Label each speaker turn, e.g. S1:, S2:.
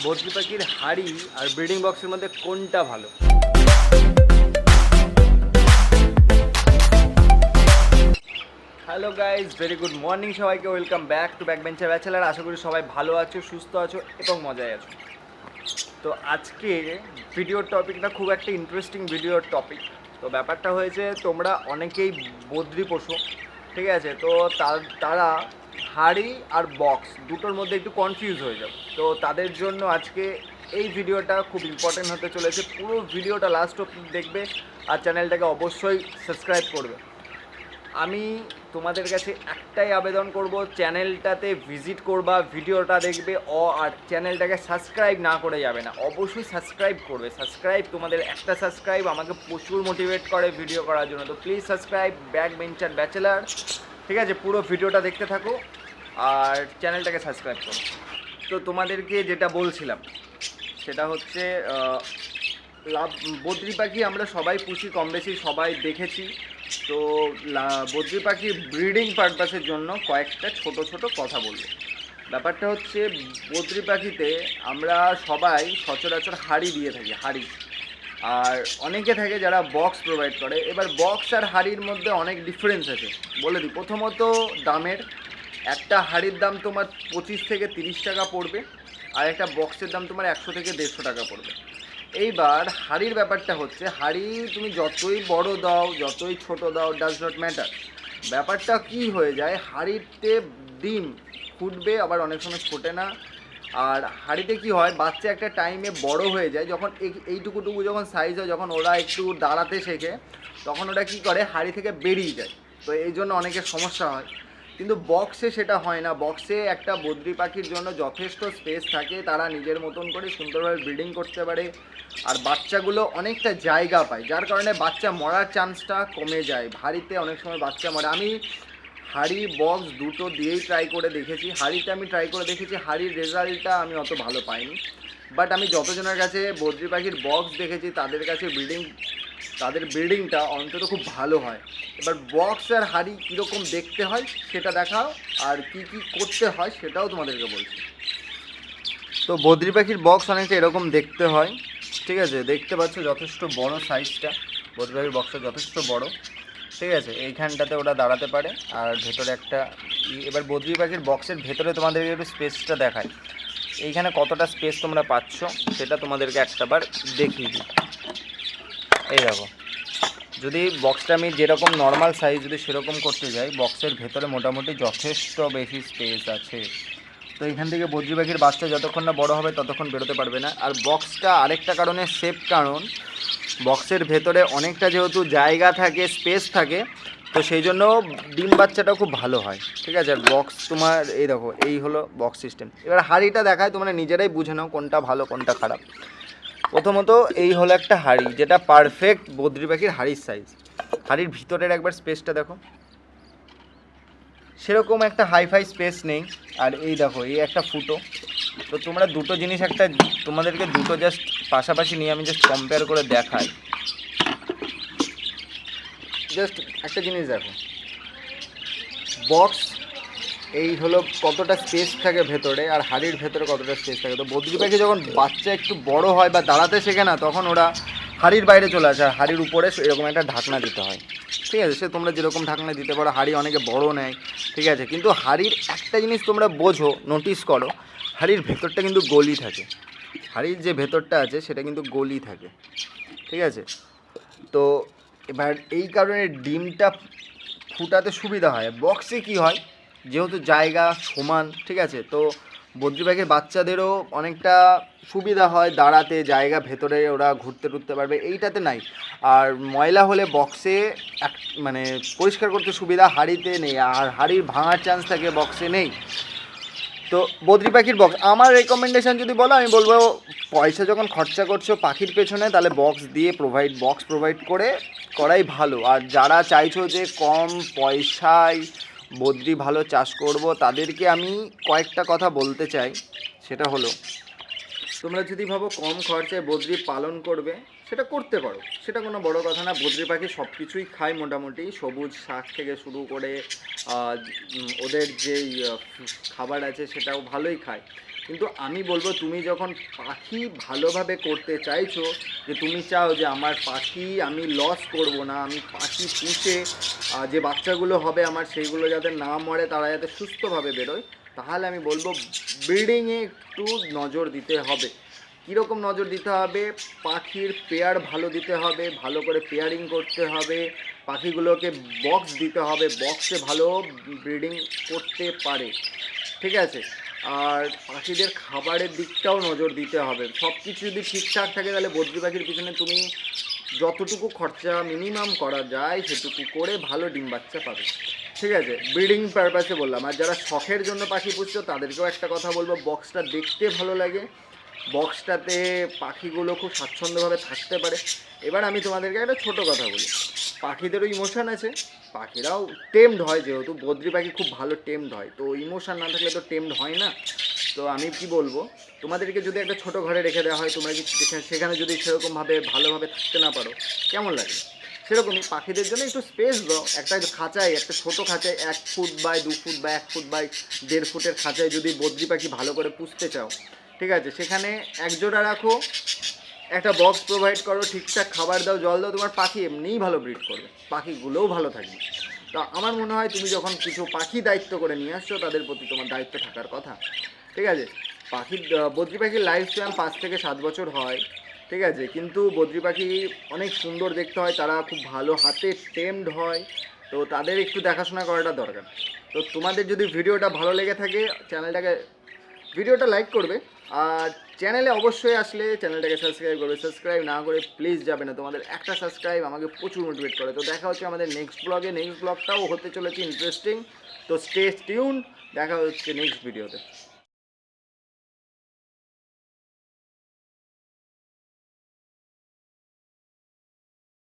S1: বদ্রি পাখির হাড়ি আর ব্রিডিং বক্সের মধ্যে কোনটা ভালো? Hello guys, very good morning সবাইকে। Welcome back to backbencher bachelor. আশা করি সবাই ভালো আছো, সুস্থ আছো এবং মজায় আছো। তো আজকে ভিডিওর টপিকটা খুব একটা ইন্টারেস্টিং ভিডিওর টপিক। তো ব্যাপারটা হয়েছে, তোমরা অনেকেই বদ্রি পশু, ঠিক আছে? তো তারা হাড়ি আর বক্স দুটোর মধ্যে একটু কনফিউজ হয়ে যাবে। তো তাদের জন্য আজকে এই ভিডিওটা খুব ইম্পর্টেন্ট হতে চলেছে। পুরো ভিডিওটা লাস্ট অবধি দেখবে আর চ্যানেলটাকে অবশ্যই সাবস্ক্রাইব করবে। আমি তোমাদের কাছে একটাই আবেদন করব, চ্যানেলটাতে ভিজিট করবা, ভিডিওটা দেখবে আর চ্যানেলটাকে সাবস্ক্রাইব না করে যাবে না। অবশ্যই সাবস্ক্রাইব করবে। সাবস্ক্রাইব, তোমাদের একটা সাবস্ক্রাইব আমাকে প্রচুর মোটিভেট করে ভিডিও করার জন্য। তো প্লিজ সাবস্ক্রাইব ব্যাকবেঞ্চার ব্যাচেলার, ঠিক আছে? পুরো ভিডিওটা দেখতে থাকো আর চ্যানেলটাকে সাবস্ক্রাইব করো। তো তোমাদেরকে যেটা বলছিলাম সেটা হচ্ছে বদ্রি পাখি আমরা সবাই পুষি, কম বেশি সবাই দেখেছি। তো বদ্রি পাখির ব্রিডিং পারপাসের জন্য কয়েকটা ছোট ছোট কথা বলবো। ব্যাপারটা হচ্ছে, বদ্রি পাখিতে আমরা সবাই সচরাচর হাড়ি দিয়ে থাকি, হাড়ি। আর অনেকে থাকে যারা বক্স প্রোভাইড করে। এবার বক্স আর হাড়ির মধ্যে অনেক ডিফারেন্স আছে, বলে দিই। প্রথমত দামের, একটা হাড়ির দাম তোমার 25 থেকে 30 টাকা পড়বে, আর একটা বক্সের দাম তোমার 100 থেকে 150 টাকা পড়বে। এইবার হাড়ির ব্যাপারটা হচ্ছে, হাড়ি তুমি যতই বড় দাও যতই ছোট দাও, ডাজ নট ম্যাটার। ব্যাপারটা কি হয়ে যায়, হাড়িতে ডিম ফুটবে, আবার অনেক সময় ফোটে না। আর হাড়িতে কি হয়, বাচ্চা একটা টাইমে বড় হয়ে যায়, যখন এইটুকুটুকু যখন সাইজ হয়, যখন ওরা একটু দাঁড়াতে শেখে, তখন ওরা কি করে, হাড়ি থেকে বেরিয়ে যায়। তো এই জন্য অনেকের সমস্যা হয়। কিন্তু বক্সে সেটা হয় না। বক্সে একটা বদ্রি পাখির জন্য যথেষ্ট স্পেস থাকে, তারা নিজের মতন করে সুন্দরভাবে ব্রিডিং করতে পারে, আর বাচ্চাগুলো অনেকটা জায়গা পায়, যার কারণে বাচ্চা মরার চান্সটা কমে যায়। হাড়িতে অনেক সময় বাচ্চা মরে। আমি হাড়ি বক্স দুটো দিয়েই ট্রাই করে দেখেছি। হাড়িতে আমি ট্রাই করে দেখেছি, হাড়ির রেজাল্টটা আমি অত ভালো পাইনি। বাট আমি যতজনের কাছে বদ্রি পাখির বক্স দেখেছি, তাদের কাছে তাদের ব্রিডিংটা অন্তত খুব ভালো হয়। এবার বক্স আর হাড়ি কীরকম দেখতে হয় সেটা দেখাও, আর কি কি করতে হয় সেটাও তোমাদেরকে বলছি। তো বদ্রি পাখির বক্স অনেকটা এরকম দেখতে হয়, ঠিক আছে? দেখতে পাচ্ছ যথেষ্ট বড় সাইজটা, বদ্রি পাখির বক্সটা যথেষ্ট বড়, ঠিক আছে? এইখানটাতে ওরা দাঁড়াতে পারে, আর ভেতরে একটা এবার বদ্রি পাখির বক্সের ভেতরে তোমাদেরকে একটু স্পেসটা দেখায়। এইখানে কতটা স্পেস তোমরা পাচ্ছ সেটা তোমাদেরকে একটাবার দেখিয়ে দিই। এই দেখো, যদি বক্সটা আমি যেরকম নর্মাল সাইজ যদি সেরকম করতে যাই, বক্সের ভেতরে মোটামুটি যথেষ্ট বেশি স্পেস আছে। তো এখান থেকে বদ্রি পাখির বাচ্চা যতক্ষণ না বড় হবে ততক্ষণ বেরোতে পারবে না। আর বক্সটা আরেকটা কারণে সেফ, কারণ বক্সের ভেতরে অনেকটা যেহেতু জায়গা থাকে, স্পেস থাকে, তো সেই জন্য ডিম বাচ্চাটাও খুব ভালো হয়, ঠিক আছে? আর বক্স তোমার এই দেখো, এই হলো বক্স সিস্টেম। এবার হাড়িটা দেখায়, তোমরা নিজেরাই বুঝে নাও কোনটা ভালো কোনটা খারাপ। প্রথমত এই হলো একটা হাড়ি, যেটা পারফেক্ট বদ্রি পাখির হাড়ির সাইজ। হাড়ির ভিতরের একবার স্পেসটা দেখো, সেরকম একটা হাইফাই স্পেস নেই। আর এই দেখো, এই একটা ফুটো। তো তোমরা দুটো জিনিস, একটা তোমাদেরকে দুটো জাস্ট পাশাপাশি নিয়ে আমি জাস্ট কম্পেয়ার করে দেখাই। জাস্ট একটা জিনিস দেখো, বক্স এই হলো কতটা স্পেস থাকে ভেতরে, আর হাড়ির ভেতরে কতটা স্পেস থাকে। তো বদ্রি পাখি যখন বাচ্চা একটু বড় হয় বা দাঁড়াতে শেখে না, তখন ওরা হাড়ির বাইরে চলে আসে, আর হাড়ির উপরে এরকম একটা ঢাকনা দিতে হয়, ঠিক আছে? সে তোমরা যেরকম ঢাকনা দিতে পারো। হাড়ি অনেকে বড় নেয়, ঠিক আছে? কিন্তু হাড়ির একটা জিনিস তোমরা বোঝো, নোটিস করো, হাড়ির ভেতরটা কিন্তু গলি থাকে। হাড়ির যে ভেতরটা আছে সেটা কিন্তু গলি থাকে, ঠিক আছে? তো এবার এই কারণে ডিমটা ফুটাতে সুবিধা হয়। বক্সে কি হয়, যেহেতু জায়গা সমান, ঠিক আছে? তো বদ্রি পাখির বাচ্চাদেরও অনেকটা সুবিধা হয় দাঁড়াতে, জায়গা ভেতরে ওরা ঘুরতে টুরতে পারবে, এইটাতে নাই। আর ময়লা হলে বক্সে মানে পরিষ্কার করতে সুবিধা, হাড়িতে নেই। আর হাড়ির ভাঙার চান্স থাকে, বক্সে নেই। তো বদ্রি পাখির বক্স আমার রেকমেন্ডেশন যদি বলো, আমি বলবো পয়সা যখন খরচা করছো পাখির পেছনে, তাহলে বক্স দিয়ে বক্স প্রোভাইড করাই ভালো। আর যারা চাইছো যে কম পয়সায় বদ্রি ভালো চাষ করব, তাদেরকে আমি কয়েকটা কথা বলতে চাই। সেটা হলো, তোমরা যদি ভাবো কম খরচায় বদ্রি পালন করবে, সেটা করতে পারো, সেটা কোনো বড় কথা না। বদ্রি পাখি সব কিছুই খায় মোটামুটি, সবুজ শাক থেকে শুরু করে ওদের যেই খাবার আছে সেটাও ভালোই খায়। কিন্তু আমি বলবো তুমি যখন পাখি ভালোভাবে করতে চাইছো, যে তুমি চাও যে আমার পাখি আমি লস করব না, আমি পাখি পুষে যে বাচ্চাগুলো হবে আমার সেইগুলো যাতে না মরে, তারা যাতে সুস্থভাবে বেরোয়, তাহলে আমি বলবো ব্রিডিংয়ে একটু নজর দিতে হবে। কীরকম নজর দিতে হবে? পাখির পেয়ার ভালো দিতে হবে, ভালো করে পেয়ারিং করতে হবে, পাখিগুলোকে বক্স দিতে হবে, বক্সে ভালো ব্রিডিং করতে পারে, ঠিক আছে? আর পাখিদের খাবারের দিকটাও নজর দিতে হবে। সব কিছু যদি ঠিকঠাক থাকে তাহলে বদ্রি পাখির পিছনে তুমি যতটুকু খরচা মিনিমাম করা যায় সেটুকু করে ভালো ডিম বাচ্চা পাবে, ঠিক আছে? ব্রিডিং পারপাসে বললাম। আর যারা শখের জন্য পাখি পুষছো তাদেরকেও একটা কথা বলবো, বক্সটা দেখতে ভালো লাগে, বক্সটাতে পাখিগুলো খুব স্বাচ্ছন্দ্যভাবে থাকতে পারে। এবার আমি তোমাদেরকে একটা ছোটো কথা বলি, পাখিদেরও ইমোশান আছে, পাখিরাও টেমড হয়, যেহেতু বদ্রি পাখি খুব ভালো টেমড হয়, তো ইমোশান না থাকলে তো টেমড হয় না। তো আমি কি বলবো, তোমাদেরকে যদি একটা ছোটো ঘরে রেখে দেওয়া হয়, তোমরা কি সেখানে যদি সেরকমভাবে ভালোভাবে থাকতে না পারো কেমন লাগে? সেরকমই পাখিদের জন্য একটু স্পেস দাও, একটা খাঁচায়, একটা ছোটো খাঁচায় 1 ফুট বাই 2 ফুট বা 1 ফুট বাই 1.5 ফুটের খাঁচায় যদি বদ্রি পাখি ভালো করে পুষতে চাও, ঠিক আছে, সেখানে একজোড়া রাখো, একটা বক্স প্রোভাইড করো, ঠিকঠাক খাবার দাও, জল দাও, তোমার পাখি এমনিই ভালো ব্রিড করবে, পাখিগুলোও ভালো থাকবে। তো আমার মনে হয় তুমি যখন কিছু পাখি দায়িত্ব করে নিয়ে আসছো, তাদের প্রতি তোমার দায়িত্ব থাকার কথা, ঠিক আছে? বদ্রি পাখির লাইফ স্প্যান 5 থেকে 7 বছর হয়, ঠিক আছে, কিন্তু বদ্রি পাখি অনেক সুন্দর দেখতে হয়, তারা খুব ভালো হাতে টেমড হয়, তো তাদের একটু দেখাশোনা করাটা দরকার। তো তোমাদের যদি ভিডিওটা ভালো লেগে থাকে, ভিডিওটা লাইক করবে, আর চ্যানেলে অবশ্যই আসলে চ্যানেলটাকে সাবস্ক্রাইব করবে, সাবস্ক্রাইব না করে প্লিজ যাবে না, তোমাদের একটা সাবস্ক্রাইব আমাকে প্রচুর মোটিভেট করে। তো দেখা হচ্ছে আমাদের নেক্সট ব্লগটাও হতে চলেছে ইন্টারেস্টিং, তো স্টে টিউন, দেখা হচ্ছে নেক্সট ভিডিওতে।